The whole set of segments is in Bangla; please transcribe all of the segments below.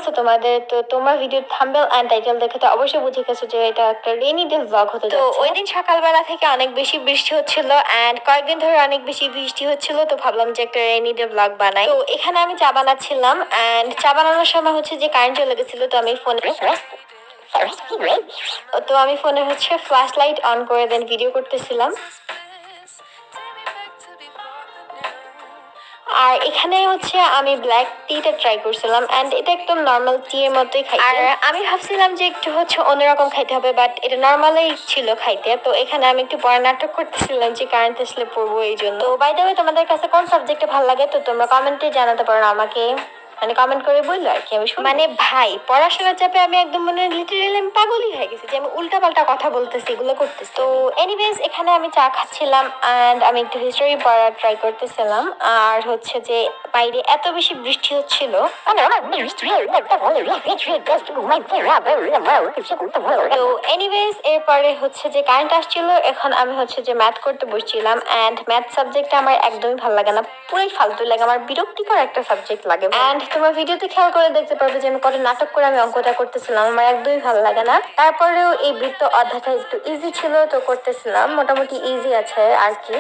অবস্থা তোমাদের? তো তোমরা ভিডিও থাম্বনেল এন্ড টাইটেল দেখে তো অবশ্যই বুঝে গেছো যে এটা একটা রেইনি ডে ব্লগ হতে যাচ্ছে। তো ওই দিন সকালবেলা থেকে অনেক বেশি বৃষ্টি হচ্ছিল এন্ড কয়েকদিন ধরে অনেক বেশি বৃষ্টি হচ্ছিল, তো ভাবলাম যে একটা রেইনি ডে ব্লগ বানাই। তো এখানে আমি চা বানাচ্ছিলাম এন্ড চা বানানোর সময় হচ্ছে যে কারেন্ট চলে গেছিল, তো আমি ফোনে হচ্ছে ফ্ল্যাশ লাইট অন করে দেন ভিডিও করতেছিলাম। আর এখানে হচ্ছে আমি ব্ল্যাক টিটা ট্রাই করছিলাম এন্ড এটা একদম নর্মাল টি এর মতোই খাইতে। আর আমি ভাবছিলাম যে একটু হচ্ছে অন্যরকম খাইতে হবে, বাট এটা নর্মালই ছিল খাইতে। তো এখানে আমি একটু পড়া নাটক করতেছিলাম যে কারেন্ট আসলে পড়বো এই জন্য। তো বাই দ্য ওয়ে, তোমাদের কাছে কোন সাবজেক্টে ভালো লাগে তো তোমরা কমেন্টে জানাতে পারো আমাকে, মানে কমেন্ট করে বললো আর কি। আমি মানে ভাই পড়াশোনার চাপে আমি একদম মানে লিটারেলি আমি পাগলই হয়ে গেছি যে আমি উল্টা পাল্টা কথা বলতেছি, এগুলো করতেছি। তো এনিওয়েজ এখানে আমি চা খাচ্ছিলাম এন্ড আমি একটু হিস্টোরি পড়ার ট্রাই করতেছিলাম। আর হচ্ছে যে বাইরে এত বেশি বৃষ্টি হচ্ছিল, তো এনিওয়েজ এরপরে হচ্ছে যে কারেন্ট আসছিল। এখন আমি হচ্ছে যে ম্যাথ করতে বসছিলাম এন্ড ম্যাথ সাবজেক্টটা আমার একদমই ভালো লাগে না, পুরোই ফালতু লাগে, আমার বিরক্তিকর একটা সাবজেক্ট লাগে। এন্ড তোমার ভিডিওতে খেয়াল করে দেখতে পারবে যে আমি কত নাটক করে আমি অঙ্কটা করতেছিলাম, আমার একদমই ভালো লাগে না। তারপরেও এই বৃত্ত অধ্যায়টা একটু ইজি ছিল, তো করতেছিলাম, মোটামুটি ইজি আছে আর কি।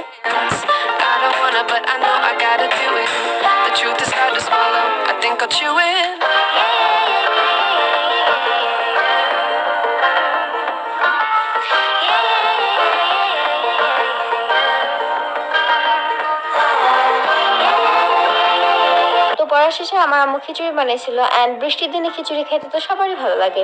পড়া শেষে আমার আম্মু খিচুড়ি বানিয়েছিল এন্ড বৃষ্টির দিনে খিচুড়ি খেতে তো সবারই ভালো লাগে।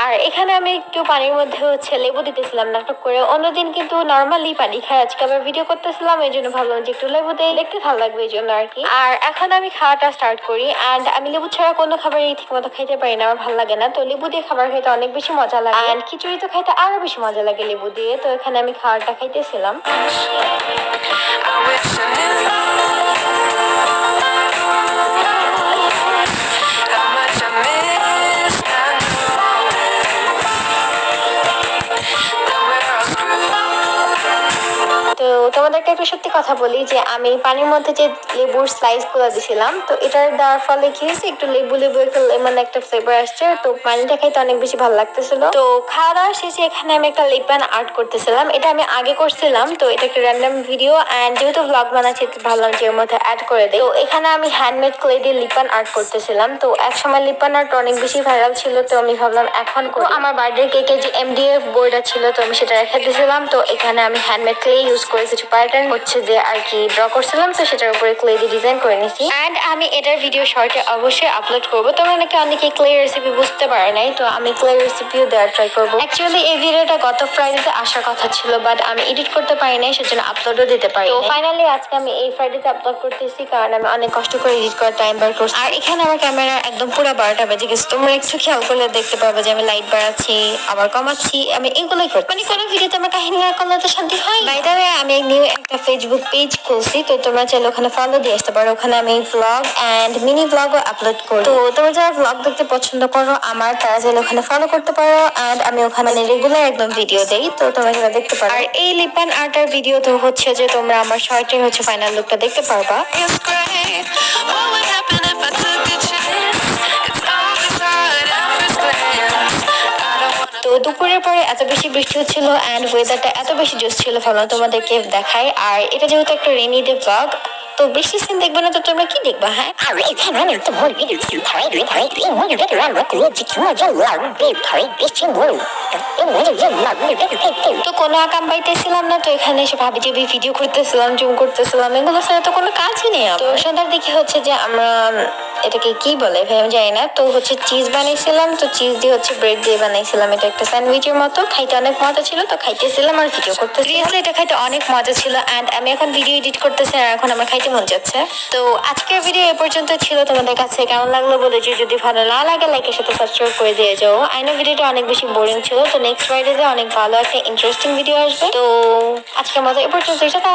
আর এখানে আমি একটু পানির মধ্যে হচ্ছে লেবু দিতেছিলাম নাটক করে। অন্যদিন কিন্তু নর্মালি পানি খাই, আজকে আবার ভিডিও করতেছিলাম এই জন্য ভাবলাম যে একটু লেবু দিয়ে দেখতে ভালো লাগবে এই জন্য আর কি। আর এখন আমি খাওয়াটা স্টার্ট করি এন্ড আমি লেবু ছাড়া কোনো খাবারই ঠিক মতো খাইতে পারি না, আমার ভালো লাগে না। তো লেবু দিয়ে খাবার খাইতে অনেক বেশি মজা লাগে এন্ড খিচুড়ি তো খাইতে আরো বেশি মজা লাগে লেবু দিয়ে। তো এখানে আমি খাবারটা খাইতেছিলাম। তো তোমাদেরকে একটা সত্যি কথা বলি যে আমি পানির মধ্যে যে লেবুর স্লাইস গুলো দিয়েছিলাম, তো এটার দেওয়ার ফলে কি হয়েছে, একটু লেবু লেবু একটা লেমন একটা ফ্লেভার আসছে, তো পানিটা খাইতে অনেক বেশি ভালো লাগতেছিল। তো খাওয়া দাওয়া শেষে এখানে আমি একটা লিপান আর্ট করতেছিলাম, এটা আমি আগে করছিলাম, তো এটা একটা র্যান্ডম ভিডিও এন্ড যেহেতু ব্লগ বানাচ্ছি ভাবলাম যে এর মধ্যে অ্যাড করে দিই। তো এখানে আমি হ্যান্ডমেড ক্লে দিয়ে লিপান আর্ট করতেছিলাম। তো একসময় লিপান আর্ট অনেক বেশি ভাইরাল ছিল, তো আমি ভাবলাম এখন আমার বার্থডে কেকের যে MDF বোর্ডটা ছিল, তো আমি সেটা রেখে দিয়েছিলাম। তো এখানে আমি হ্যান্ডমেড ক্লে ইউজ করে কিছু প্যাটার্ন হচ্ছে যে আর কি ড্র করছিলাম, তো সেটার উপরে ক্লে দিয়ে ডিজাইন করে নিয়েছি এন্ড আমি এটার ভিডিও শর্টে অবশ্যই আপলোড করবো। তোমরা নাকি অনেকে ক্লে রেসিপি বুঝতে পারে নাই, তো আমি ক্লে রেসিপিও দেওয়ার ট্রাই করবো। অ্যাকচুয়ালি এই ভিডিওটা গত ফ্রাইডেতে আসার কথা ছিল, বাট আমি এডিট করতে পারি নাই, সেজন্য আপলোডও দিতে পারি। তো ফাইনালি আজকে আমি এই ফ্রাইডেতে আপলোড করতেছি, কারণ আমি অনেক কষ্ট করে এডিট করার টাইম বার করছি। আর এখানে আমার ক্যামেরা একদম পুরো 12টা বেজে গেছে, তোমরা একটু খেয়াল করলে দেখতে পাবে যে আমি লাইট বাড়াচ্ছি আবার কমাচ্ছি, আমি এগুলোই করি। মানে কোনো ভিডিওতে আমার কাহিনী না করলে তো শান্তি হয়। বাই দ্য ওয়ে, আমি নিউ একটা ফেসবুক পেজ খুলছি, তো তোমরা চাইলে ওখানে ফলো দিয়ে আসতে পারো। ওখানে আমি ব্লগ এন্ড মিনি ব্লগও আপলোড করি। তো তোমরা যারা ব্লগ দেখতে পছন্দ করো আমার, তারা চাইলে ওখানে ফলো করতে পারো এন্ড আমি ওখানে রেগুলার একদম ভিডিও দেই, তো তোমরা সেটা দেখতে পারো। আর এই লিপান আর্টের ভিডিও তো হচ্ছে যে তোমরা আমার শর্টে হচ্ছে ফাইনাল লুকটা দেখতে পারবা। তো দুপুরের পরে এত বেশি বৃষ্টি হচ্ছিল এন্ড ওয়েদারটা এত বেশি জোস ছিল, ভাবলাম তোমাদেরকে দেখাই। আর এটা যেহেতু একটা রেইনি ডে ব্লগ, তো বৃষ্টি সিন দেখবে না তো তোমরা কি দেখবা? হ্যাঁ, তো কোনো আকাম পাইতেছিলাম না, তো এখানে এসে ভাবি যে ভিডিও করতেছিলাম, জুম করতেছিলাম, এগুলো ছাড়া তো কোনো কাজই নেই। তো সন্ধ্যার দিকে হচ্ছে যে আমরা এটাকে কি বলে আমি জানি না, তো হচ্ছে চিজ বানাইছিলাম, তো চিজ দিয়ে হচ্ছে ব্রেড দিয়ে বানাইছিলাম, এটা একটা স্যান্ডউইচের মতো, খাইতে অনেক মজা ছিল, তো খাইতেছিলাম আর ভিডিও করতেছিলাম। এটা খাইতে অনেক মজা ছিল এন্ড আমি এখন ভিডিও এডিট করতেছি আর এখন আমার খাইতে মন যাচ্ছে। তো আজকের ভিডিও এ পর্যন্ত ছিল, তোমাদের কাছে কেমন লাগলো বলে যে, যদি ভালো না লাগে লাইকের সাথে সাবস্ক্রাইব করে দিয়ে যাও। আই নো ভিডিওটা অনেক বেশি বোরিং ছিল, তো নেক্সট ফ্রাইডেতে অনেক ভালো একটা ইন্টারেস্টিং ভিডিও আসবে। তো আজকের মতো এ পর্যন্ত, টাটা।